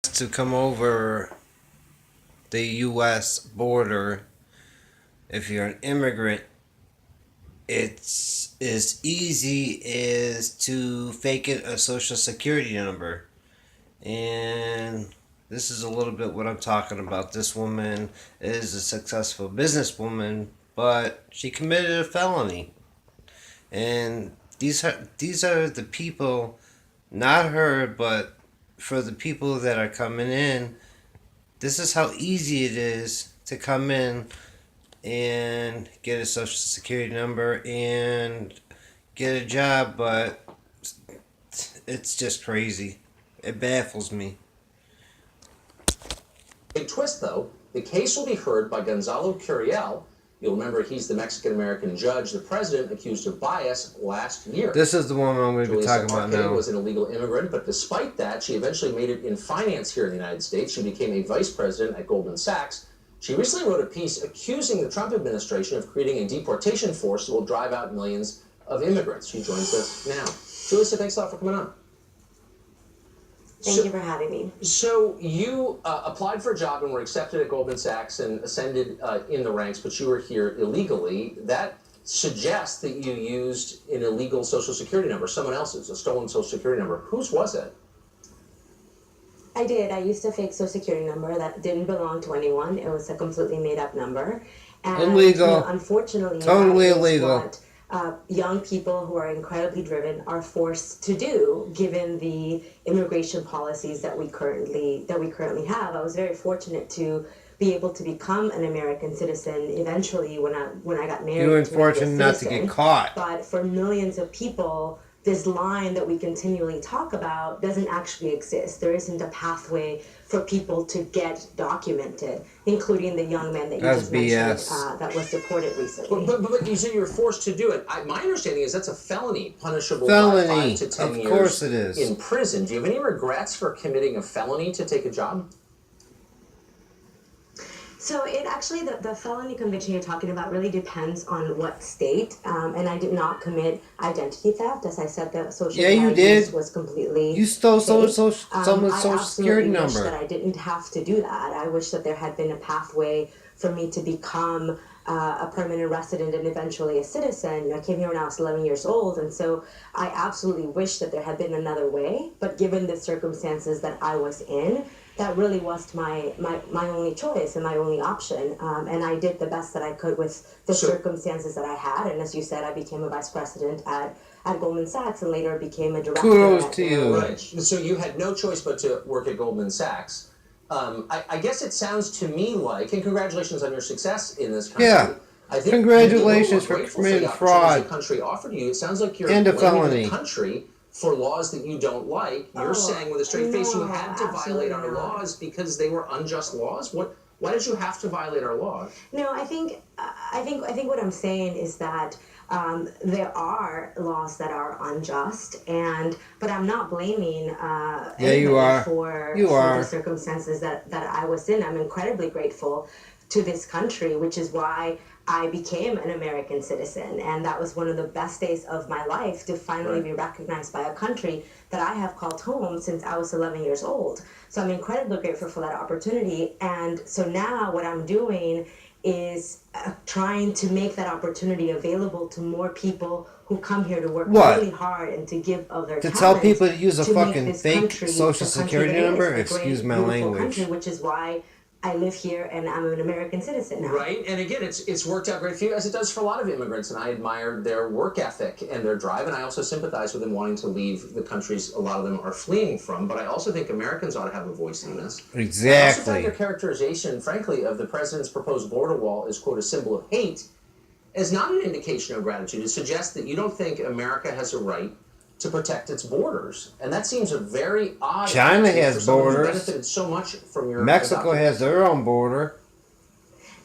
to come over the U.S. border, if you're an immigrant, it's as easy as to fake it a social security number. And this is a little bit what I'm talking about. This woman is a successful businesswoman, but she committed a felony. And these are the people, not her, but for the people that are coming in. This is how easy it is to come in and get a social security number and get a job, but it's just crazy. It baffles me. Big twist, though, the case will be heard by Gonzalo Curiel. You'll remember he's the Mexican-American judge the president accused of bias last year. This is the woman I'm going to be talking about now. Was an illegal immigrant, but despite that, she eventually made it in finance here in the United States. She became a vice president at Goldman Sachs. She recently wrote a piece accusing the Trump administration of creating a deportation force that will drive out millions of immigrants. She joins us now. Julissa, thanks a lot for coming on. Thank you for having me. So you applied for a job and were accepted at Goldman Sachs and ascended in the ranks, but you were here illegally. That suggests that you used an illegal Social Security number, someone else's, a stolen Social Security number. Whose was it? I did. I used a fake Social Security number that didn't belong to anyone. It was a completely made-up number. And, illegal. Unfortunately, totally illegal. What young people who are incredibly driven are forced to do, given the immigration policies that we currently have. I was very fortunate to be able to become an American citizen eventually when I got married. You were fortunate not to get caught. But for millions of people, this line that we continually talk about doesn't actually exist. There isn't a pathway for people to get documented, including the young man that you just mentioned that was deported recently. But you said you were forced to do it. My understanding is that's a felony, punishable by 5 to 10 years. Of course it is. In prison. Do you have any regrets for committing a felony to take a job? So it actually, the felony conviction you're talking about really depends on what state, and I did not commit identity theft. As I said, the social security was completely You stole someone's I social security wish number. that I didn't have to do that. I wish that there had been a pathway for me to become a permanent resident and eventually a citizen. I came here when I was 11 years old, and so I absolutely wish that there had been another way. But given the circumstances that I was in, that really was my only choice and my only option. And I did the best that I could with the circumstances that I had. And as you said, I became a vice president at Goldman Sachs and later became a director. Kudos to you. Right. So you had no choice but to work at Goldman Sachs. I guess it sounds to me like, and congratulations on your success in this country. Yeah. I think Congratulations for committing fraud. The country offered you. It sounds like you're and a blaming felony. the country for laws that you don't like. You're saying with a straight face you had to violate our laws because they were unjust laws. Why did you have to violate our laws? No, I think what I'm saying is that there are laws that are unjust, but I'm not blaming anybody for the circumstances that I was in. I'm incredibly grateful to this country, which is why I became an American citizen, and that was one of the best days of my life to finally be recognized by a country that I have called home since I was 11 years old. So I'm incredibly grateful for that opportunity, and so now what I'm doing is trying to make that opportunity available to more people who come here to work really hard and to give of their time. To tell people to use a fucking fake social security number? Excuse my language. Country, which is why I live here and I'm an American citizen now. Right, and again, it's worked out great for you, as it does for a lot of immigrants, and I admire their work ethic and their drive, and I also sympathize with them wanting to leave the countries a lot of them are fleeing from, but I also think Americans ought to have a voice in this. Exactly. I also find your characterization, frankly, of the president's proposed border wall as, quote, a symbol of hate, as not an indication of gratitude. It suggests that you don't think America has a right to protect its borders, and that seems a very odd. China has borders. Benefited so much from your. Mexico has their own border.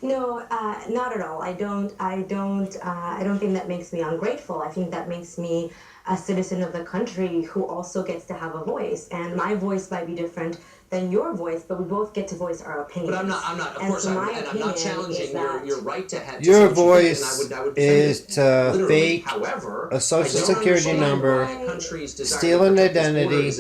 No, not at all. I don't think that makes me ungrateful. I think that makes me a citizen of the country who also gets to have a voice, and my voice might be different than your voice, but we both get to voice our opinions. But I'm not. Of course, I'm not challenging your right to have. Your voice is to fake a social security number, steal an identity,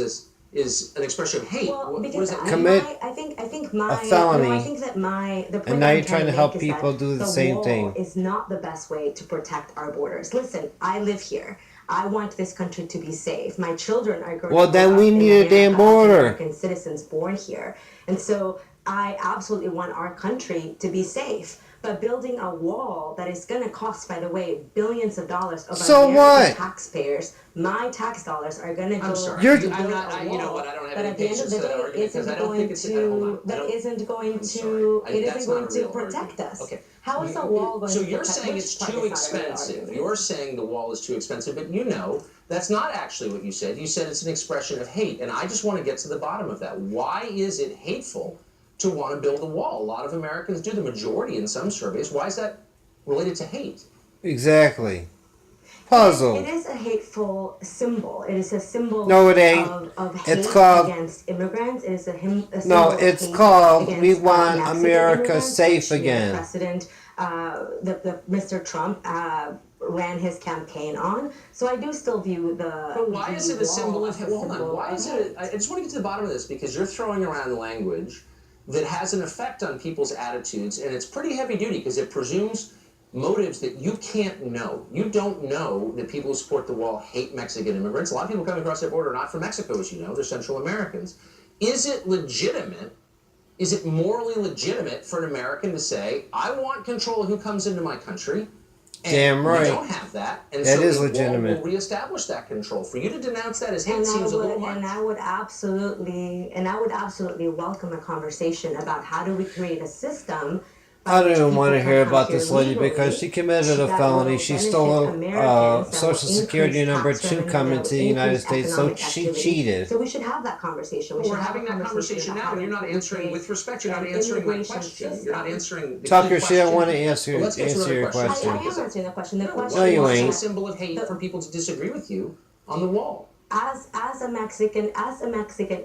is an expression of hate. Well, what because does that I, mean? Commit my, I think my, a felony, no, I think that the and point now that you're I'm trying trying to to help make is people that do the the same wall thing. is not the best way to protect our borders. Listen, I live here. I want this country to be safe. My children are going Well, to grow then up we in need a America damn as border. American citizens born here. And so I absolutely want our country to be safe. But building a wall that is going to cost, by the way, billions of dollars of So American what? taxpayers, my tax dollars are going to go I'm sorry. You're- to I'm build not. a You know wall what? I don't have that any at the end of patience the for that day argument because I isn't don't think going it's. Hold on. to that isn't going I'm to sorry. it That's isn't going not a to real protect argument. us. Okay. How is a wall going So to you're protect? saying Which it's part too is not a real expensive. argument? You're saying the wall is too expensive, but you know that's not actually what you said. You said it's an expression of hate, and I just want to get to the bottom of that. Why is it hateful to want to build a wall? A lot of Americans do, the majority in some surveys. Why is that related to hate? Exactly. Puzzled. It is a hateful symbol. It is a symbol No, it ain't. of It's hate called. against immigrants. It is a symbol No, of it's hate called. against We want Mexican America immigrants, safe which, again. President, the Mr. Trump ran his campaign on. So I do still view the. But why is it a symbol of hate? Hold on. symbol Why of is hate. it? I just want to get to the bottom of this because you're throwing around language that has an effect on people's attitudes, and it's pretty heavy duty because it presumes motives that you can't know. You don't know that people who support the wall hate Mexican immigrants. A lot of people coming across that border are not from Mexico, as you know. They're Central Americans. Is it legitimate? Is it morally legitimate for an American to say, I want control of who comes into my country? And Damn right. we don't have that. And That so is the wall legitimate. will reestablish that control. For you to denounce that as hate And seems a little much. I would absolutely welcome a conversation about how do we create a system. I don't which even people want to can hear come about here this lady legally because she committed a that felony. will She benefit stole Americans, a that social will security increase number tax to revenue, come that into will the United increase States, so economic she activity. cheated. So we should have that conversation. We're having that conversation now, and you're not answering, with respect, you're not answering my question. You're not answering the Tucker, key she don't question. want to answer Well, let's get to another your I question. am answering the question. The question No, you Why is it a ain't. symbol of hate for people to disagree with you on the wall? as a Mexican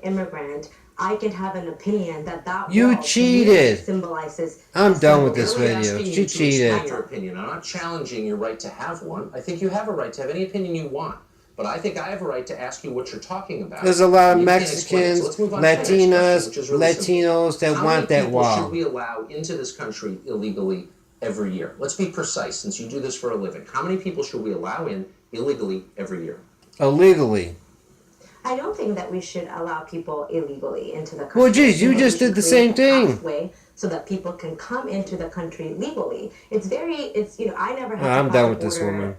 immigrant, I can have an opinion that You wall to me cheated. symbolizes. I'm a done with symbol. this I'm really video. asking She you to cheated. explain your opinion. I'm not challenging your right to have one. I think you have a right to have any opinion you want. But I think I have a right to ask you what you're talking about. There's a lot of And you can't explain it. Mexicans, So let's move on to the next question, Latinas, which is really simple. Latinos that How want many that people wall. should we allow into this country illegally every year? Let's be precise, since you do this for a living. How many people should we allow in illegally every year? Illegally. I don't think that we should allow people illegally into the country. Well, geez, you I think just we did the should create same a thing. pathway so that people can come into the country legally. I never had to I'm cross done the with this border, woman.